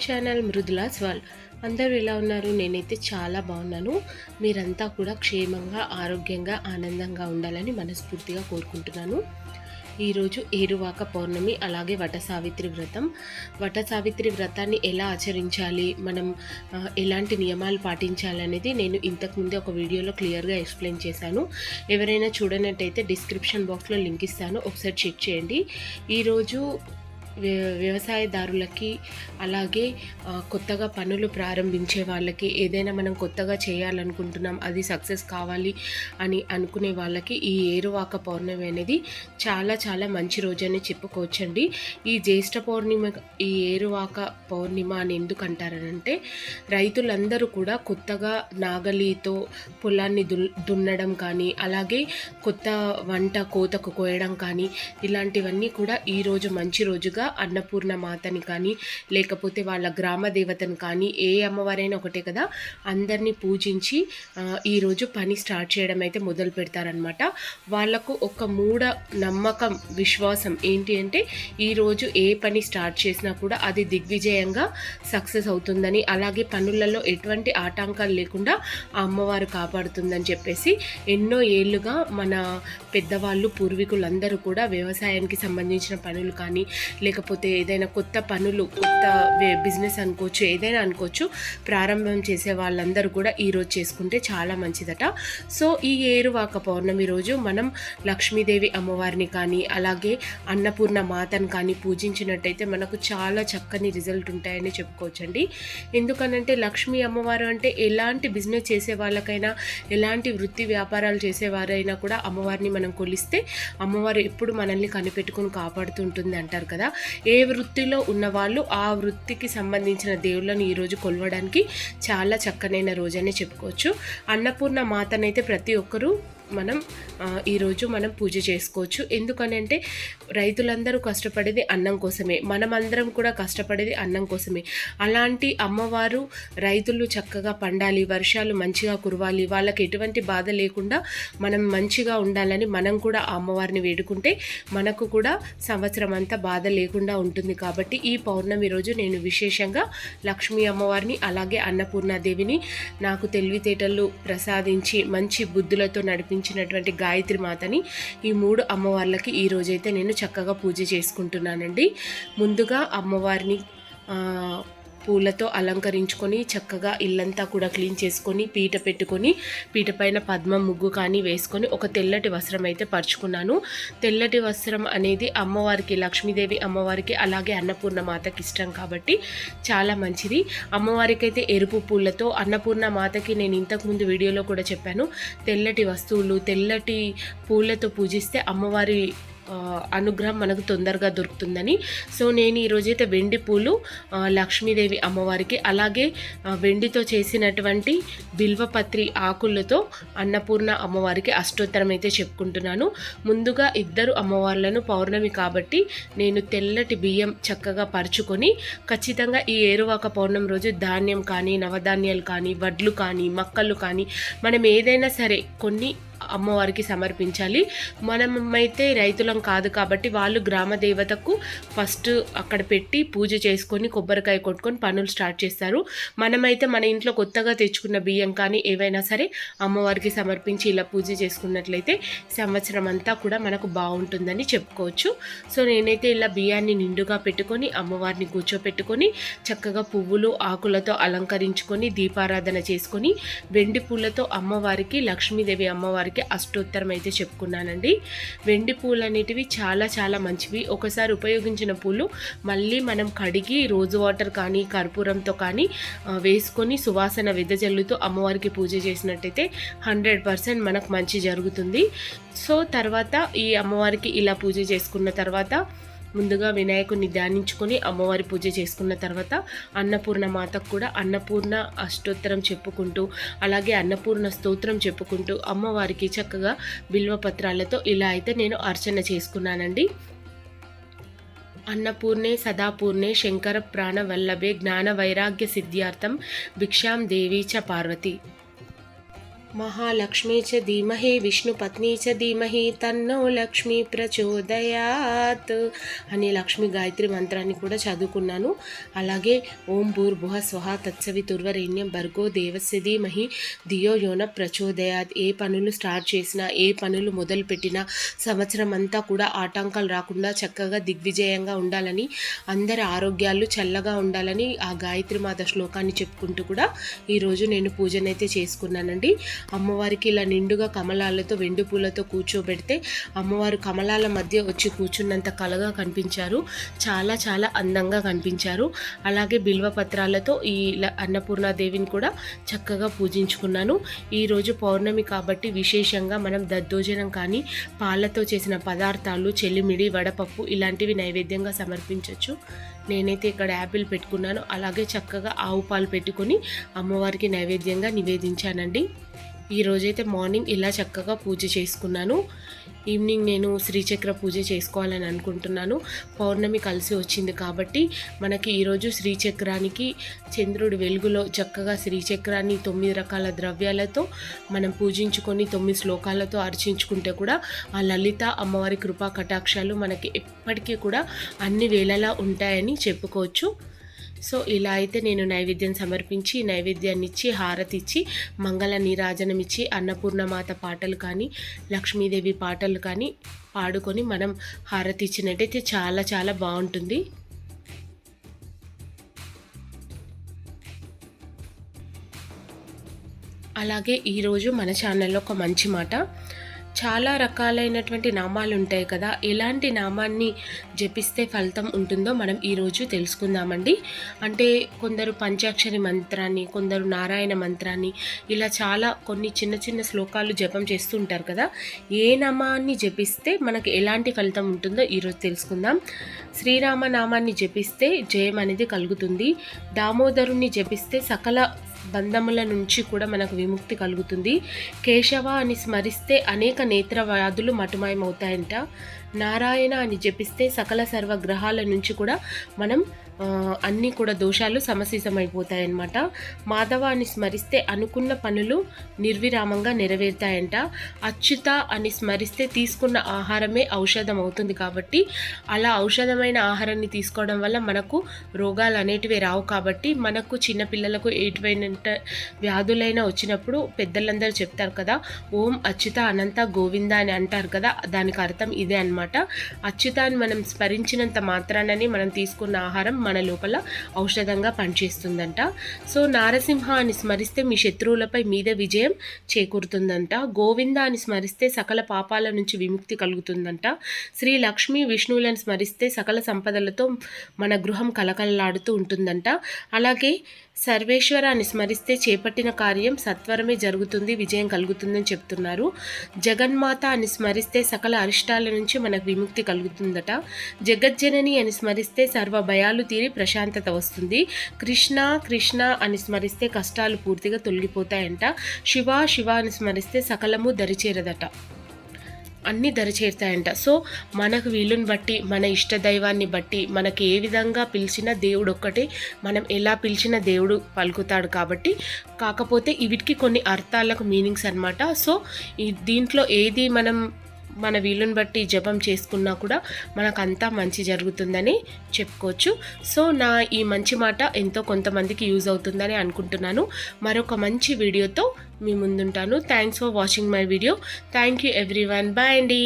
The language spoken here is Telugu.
Our channel మృదులాస్ world. అందరూ ఎలా ఉన్నారు? నేనైతే చాలా బాగున్నాను. మీరంతా కూడా క్షేమంగా, ఆరోగ్యంగా, ఆనందంగా ఉండాలని మనస్ఫూర్తిగా కోరుకుంటున్నాను. ఈరోజు ఏరువాక పౌర్ణమి, అలాగే వట సావిత్రి వ్రతం. వట సావిత్రి వ్రతాన్ని ఎలా ఆచరించాలి, మనం ఎలాంటి నియమాలు పాటించాలి అనేది నేను ఇంతకుముందే ఒక వీడియోలో క్లియర్గా ఎక్స్ప్లెయిన్ చేశాను. ఎవరైనా చూడనట్టయితే డిస్క్రిప్షన్ బాక్స్లో లింక్ ఇస్తాను, ఒకసారి చెక్ చేయండి. ఈరోజు వ్యవసాయదారులకి, అలాగే కొత్తగా పనులు ప్రారంభించే వాళ్ళకి, ఏదైనా మనం కొత్తగా చేయాలనుకుంటున్నాం, అది సక్సెస్ కావాలి అని అనుకునే వాళ్ళకి ఈ ఏరువాక పౌర్ణమి అనేది చాలా చాలా మంచి రోజు అని చెప్పుకోవచ్చండి. ఈ జ్యేష్ఠ పౌర్ణిమ, ఈ ఏరువాక పౌర్ణిమ అని ఎందుకు అంటారనంటే, రైతులందరూ కూడా కొత్తగా నాగలితో పొలాన్ని దున్నడం కానీ, అలాగే కొత్త కోతకు కోయడం కానీ, ఇలాంటివన్నీ కూడా ఈరోజు మంచి రోజుగా అన్నపూర్ణ మాతని కానీ, లేకపోతే వాళ్ళ గ్రామ దేవతను కానీ, ఏ అమ్మవారైనా ఒకటే కదా, అందరినీ పూజించి ఈరోజు పని స్టార్ట్ చేయడం అయితే మొదలు పెడతారనమాట. వాళ్ళకు ఒక మూఢ నమ్మకం, విశ్వాసం ఏంటి అంటే, ఈరోజు ఏ పని స్టార్ట్ చేసినా కూడా అది దిగ్విజయంగా సక్సెస్ అవుతుందని, అలాగే పనులలో ఎటువంటి ఆటంకాలు లేకుండా ఆ అమ్మవారు కాపాడుతుందని చెప్పేసి ఎన్నో ఏళ్ళుగా మన పెద్దవాళ్ళు, పూర్వీకులందరూ కూడా వ్యవసాయానికి సంబంధించిన పనులు కానీ, లేకపోతే ఏదైనా కొత్త పనులు, కొత్త బిజినెస్ అనుకోవచ్చు, ఏదైనా అనుకోవచ్చు, ప్రారంభం చేసే వాళ్ళందరూ కూడా ఈరోజు చేసుకుంటే చాలా మంచిదట. సో ఈ ఏరువాక పౌర్ణమి రోజు మనం లక్ష్మీదేవి అమ్మవారిని కానీ, అలాగే అన్నపూర్ణ మాతను కానీ పూజించినట్టయితే మనకు చాలా చక్కని రిజల్ట్ ఉంటాయని చెప్పుకోవచ్చండి. ఎందుకనంటే లక్ష్మీ అమ్మవారు అంటే ఎలాంటి బిజినెస్ చేసే వాళ్ళకైనా, ఎలాంటి వృత్తి వ్యాపారాలు చేసేవారైనా కూడా అమ్మవారిని మనం కొలిస్తే అమ్మవారు ఎప్పుడు మనల్ని కనిపెట్టుకుని కాపాడుతుంటుంది అంటారు కదా. ఏ వృత్తిలో ఉన్నవాళ్ళు ఆ వృత్తికి సంబంధించిన దేవుళ్ళని ఈరోజు కొలవడానికి చాలా చక్కనైన రోజనే చెప్పుకోవచ్చు. అన్నపూర్ణ మాతనైతే ప్రతి ఒక్కరూ ఈరోజు మనం పూజ చేసుకోవచ్చు. ఎందుకని అంటే రైతులందరూ కష్టపడేది అన్నం కోసమే, మనమందరం కూడా కష్టపడేది అన్నం కోసమే. అలాంటి అమ్మవారు రైతులు చక్కగా పండాలి, వర్షాలు మంచిగా కురవాలి, వాళ్ళకి ఎటువంటి బాధ లేకుండా మనం మంచిగా ఉండాలని మనం కూడా ఆ అమ్మవారిని వేడుకుంటే మనకు కూడా సంవత్సరం అంతా బాధ లేకుండా ఉంటుంది. కాబట్టి ఈ పౌర్ణమి రోజు నేను విశేషంగా లక్ష్మీ అమ్మవారిని, అలాగే అన్నపూర్ణాదేవిని నాకు తెలివితేటలు ప్రసాదించి మంచి బుద్ధులతో నడిపించినటువంటి గాయత్రి మాతని, ఈ 3 అమ్మవార్లకి ఈ రోజైతే నేను చక్కగా పూజ చేసుకుంటున్నానండి. ముందుగా అమ్మవారిని పూలతో అలంకరించుకొని చక్కగా ఇల్లంతా కూడా క్లీన్ చేసుకొని పీట పెట్టుకొని, పీట పైన పద్మం ముగ్గు కానీ వేసుకొని ఒక తెల్లటి వస్త్రం అయితే పరుచుకున్నాను. తెల్లటి వస్త్రం అనేది అమ్మవారికి, లక్ష్మీదేవి అమ్మవారికి, అలాగే అన్నపూర్ణ మాతకి ఇష్టం కాబట్టి చాలా మంచిది. అమ్మవారికి అయితే ఎరుపు పూలతో, అన్నపూర్ణ మాతకి నేను ఇంతకుముందు వీడియోలో కూడా చెప్పాను, తెల్లటి వస్తువులు, తెల్లటి పూలతో పూజిస్తే అమ్మవారి అనుగ్రహం మనకు తొందరగా దొరుకుతుందని. సో నేను ఈరోజైతే వెండి పూలు లక్ష్మీదేవి అమ్మవారికి, అలాగే వెండితో చేసినటువంటి బిల్వపత్రి ఆకులతో అన్నపూర్ణ అమ్మవారికి అష్టోత్తరం అయితే చెప్పుకుంటున్నాను. ముందుగా 2 అమ్మవార్లను, పౌర్ణమి కాబట్టి నేను తెల్లటి బియ్యం చక్కగా పరుచుకొని, ఖచ్చితంగా ఈ ఏరువాక పౌర్ణమి రోజు ధాన్యం కానీ, నవధాన్యాలు కానీ, వడ్లు కానీ, మక్కలు కానీ, మనం ఏదైనా సరే కొన్ని అమ్మవారికి సమర్పించాలి. మనమైతే రైతులం కాదు కాబట్టి వాళ్ళు గ్రామ దేవతకు ఫస్ట్ అక్కడ పెట్టి పూజ చేసుకొని కొబ్బరికాయ కొట్టుకొని పనులు స్టార్ట్ చేస్తారు. మనమైతే మన ఇంట్లో కొత్తగా తెచ్చుకున్న బియ్యం కానీ ఏవైనా సరే అమ్మవారికి సమర్పించి ఇలా పూజ చేసుకున్నట్లయితే సంవత్సరం అంతా కూడా మనకు బాగుంటుందని చెప్పుకోవచ్చు. సో నేనైతే ఇలా బియ్యాన్ని నిండుగా పెట్టుకొని అమ్మవారిని కూర్చోపెట్టుకొని చక్కగా పువ్వులు, ఆకులతో అలంకరించుకొని దీపారాధన చేసుకొని, వెండి పూలతో అమ్మవారికి, లక్ష్మీదేవి అమ్మవారికి అష్టోత్తరం అయితే చెప్పుకున్నానండి. వెండి పూలు అనేటివి చాలా చాలా మంచివి. ఒకసారి ఉపయోగించిన పూలు మళ్ళీ మనం కడిగి రోజు వాటర్ కానీ, కర్పూరంతో కానీ వేసుకొని సువాసన వెదజల్లుతో అమ్మవారికి పూజ చేసినట్టయితే 100% మనకు మంచి జరుగుతుంది. సో తర్వాత ఈ అమ్మవారికి ఇలా పూజ చేసుకున్న తర్వాత ముందుగా వినాయకుడిని ధ్యానించుకొని అమ్మవారి పూజ చేసుకున్న తర్వాత అన్నపూర్ణ మాతకు కూడా అన్నపూర్ణ అష్టోత్తరం చెప్పుకుంటూ, అలాగే అన్నపూర్ణ స్తోత్రం చెప్పుకుంటూ అమ్మవారికి చక్కగా బిల్వపత్రాలతో ఇలా అయితే నేను అర్చన చేసుకున్నానండి. అన్నపూర్ణే సదాపూర్ణే శంకర ప్రాణ వల్లభే జ్ఞాన వైరాగ్య సిద్ధ్యార్థం భిక్షాం దేవీ చ పార్వతి. महालक्ष्मी च धीमहि विष्णुपत्नी च धीमहि తన్నో లక్ష్మీ ప్రచోదయాత్ అని లక్ష్మీ గాయత్రి మంత్రాన్ని కూడా చదువుకున్నాను. అలాగే ఓం భూర్భువ స్వహ తత్సవితుర్వరేణ్యం భర్గో దేవస్య ధీమహి ధియో యోన ప్రచోదయాత్. ఏ పనులు స్టార్ట్ చేసినా, ఏ పనులు మొదలుపెట్టినా సంవత్సరం అంతా కూడా ఆటంకాలు రాకుండా చక్కగా దిగ్విజయంగా ఉండాలని, అందరి ఆరోగ్యాలు చల్లగా ఉండాలని ఆ గాయత్రి మాత శ్లోకాన్ని చెప్పుకుంటూ కూడా ఈరోజు నేను పూజనైతే చేసుకున్నానండి. అమ్మవారికి ఇలా నిండుగా కమలాలతో, వెండి పూలతో కూర్చోబెడితే అమ్మవారు కమలాల మధ్య వచ్చి కూర్చున్నంత కలగా కనిపించారు. చాలా చాలా అందంగా కనిపించారు. అలాగే బిల్వ పత్రాలతో ఈ అన్నపూర్ణాదేవిని కూడా చక్కగా పూజించుకున్నాను. ఈరోజు పౌర్ణమి కాబట్టి విశేషంగా మనం దద్దోజనం కానీ, పాలతో చేసిన పదార్థాలు, చెల్లిమిడి, వడపప్పు ఇలాంటివి నైవేద్యంగా సమర్పించవచ్చు. నేనైతే ఇక్కడ యాపిల్ పెట్టుకున్నాను. అలాగే చక్కగా ఆవు పాలు పెట్టుకొని అమ్మవారికి నైవేద్యంగా నివేదించానండి. ఈరోజైతే మార్నింగ్ ఇలా చక్కగా పూజ చేసుకున్నాను. ఈవినింగ్ నేను శ్రీచక్ర పూజ చేసుకోవాలని అనుకుంటున్నాను. పౌర్ణమి కలిసి వచ్చింది కాబట్టి మనకి ఈరోజు శ్రీచక్రానికి చంద్రుడి వెలుగులో చక్కగా శ్రీచక్రాన్ని 9 రకాల ద్రవ్యాలతో మనం పూజించుకొని 9 శ్లోకాలతో అర్చించుకుంటే కూడా ఆ లలిత అమ్మవారి కృపా కటాక్షాలు మనకి ఎప్పటికీ కూడా అన్ని వేళలా ఉంటాయని చెప్పుకోవచ్చు. సో ఇలా అయితే నేను నైవేద్యం సమర్పించి, నైవేద్యాన్ని ఇచ్చి, హారతి ఇచ్చి, మంగళ నీరాజనం ఇచ్చి, అన్నపూర్ణమాత పాటలు కానీ, లక్ష్మీదేవి పాటలు కానీ పాడుకొని మనం హారతి ఇచ్చినట్టయితే చాలా చాలా బాగుంటుంది. అలాగే ఈరోజు మన ఛానల్లో ఒక మంచి మాట, చాలా రకాలైనటువంటి నామాలు ఉంటాయి కదా, ఎలాంటి నామాన్ని జపిస్తే ఫలితం ఉంటుందో మనం ఈరోజు తెలుసుకుందామండి. అంటే కొందరు పంచాక్షరి మంత్రాన్ని, కొందరు నారాయణ మంత్రాన్ని, ఇలా చాలా కొన్ని చిన్న చిన్న శ్లోకాలు జపం చేస్తూ ఉంటారు కదా, ఏ నామాన్ని జపిస్తే మనకు ఎలాంటి ఫలితం ఉంటుందో ఈరోజు తెలుసుకుందాం. శ్రీరామ నామాన్ని జపిస్తే జయం అనేది కలుగుతుంది. దామోదరుణ్ణి జపిస్తే సకల బంధముల నుంచి కూడా మనకు విముక్తి కలుగుతుంది. కేశవ అని స్మరిస్తే అనేక నేత్ర వ్యాధులు మటుమాయమవుతాయంట. నారాయణ అని జపిస్తే సకల సర్వగ్రహాల నుంచి కూడా మనం అన్నీ కూడా దోషాలు సమశీసమైపోతాయన్నమాట. మాధవ అని స్మరిస్తే అనుకున్న పనులు నిర్విరామంగా నెరవేరుతాయంట. అచ్యుత అని స్మరిస్తే తీసుకున్న ఆహారమే ఔషధం అవుతుంది కాబట్టి అలా ఔషధమైన ఆహారాన్ని తీసుకోవడం వల్ల మనకు రోగాలు అనేటివి రావు. కాబట్టి మనకు చిన్నపిల్లలకు ఎటువంటి వ్యాధులైనా వచ్చినప్పుడు పెద్దలందరూ చెప్తారు కదా, ఓం అచ్యుత అనంత గోవింద అని అంటారు కదా, దానికి అర్థం ఇదే అన్నమాట. అచ్యుతాన్ని మనం స్మరించినంత మాత్రానని మనం తీసుకున్న ఆహారం మన లోపల ఔషధంగా పనిచేస్తుందంట. సో నారసింహ అని స్మరిస్తే మీ శత్రువులపై మీద విజయం చేకూరుతుందంట. గోవింద అని స్మరిస్తే సకల పాపాల నుంచి విముక్తి కలుగుతుందంట. శ్రీ లక్ష్మీ విష్ణువులను స్మరిస్తే సకల సంపదలతో మన గృహం కలకలలాడుతూ ఉంటుందంట. అలాగే సర్వేశ్వర అని స్మరిస్తే చేపట్టిన కార్యం సత్వరమే జరుగుతుంది, విజయం కలుగుతుందని చెప్తున్నారు. జగన్మాత అని స్మరిస్తే సకల అరిష్టాల నుంచి మనకు విముక్తి కలుగుతుందట. జగజ్జనని అని స్మరిస్తే సర్వ భయాలు తీరి ప్రశాంతత వస్తుంది. కృష్ణ కృష్ణ అని స్మరిస్తే కష్టాలు పూర్తిగా తొలగిపోతాయంట. శివ శివ అని స్మరిస్తే సకలము దరిచేరదట, అన్నీ దరిచేరుతాయంట. సో మనకు వీలుని బట్టి, మన ఇష్ట దైవాన్ని బట్టి మనకి ఏ విధంగా పిలిచిన దేవుడు ఒక్కటే, మనం ఎలా పిలిచిన దేవుడు పలుకుతాడు. కాబట్టి కాకపోతే వీటికి కొన్ని అర్థాలకు మీనింగ్స్ అన్నమాట. సో దీంట్లో ఏది మనం మన వీలుని బట్టి జపం చేసుకున్నా కూడా మనకంతా మంచి జరుగుతుందని చెప్పుకోవచ్చు. సో నా ఈ మంచి మాట ఎంతో కొంతమందికి యూజ్ అవుతుందని అనుకుంటున్నాను. మరొక మంచి వీడియోతో మీ ముందుంటాను. Thanks for watching my video. Thank you everyone. Bye అండి.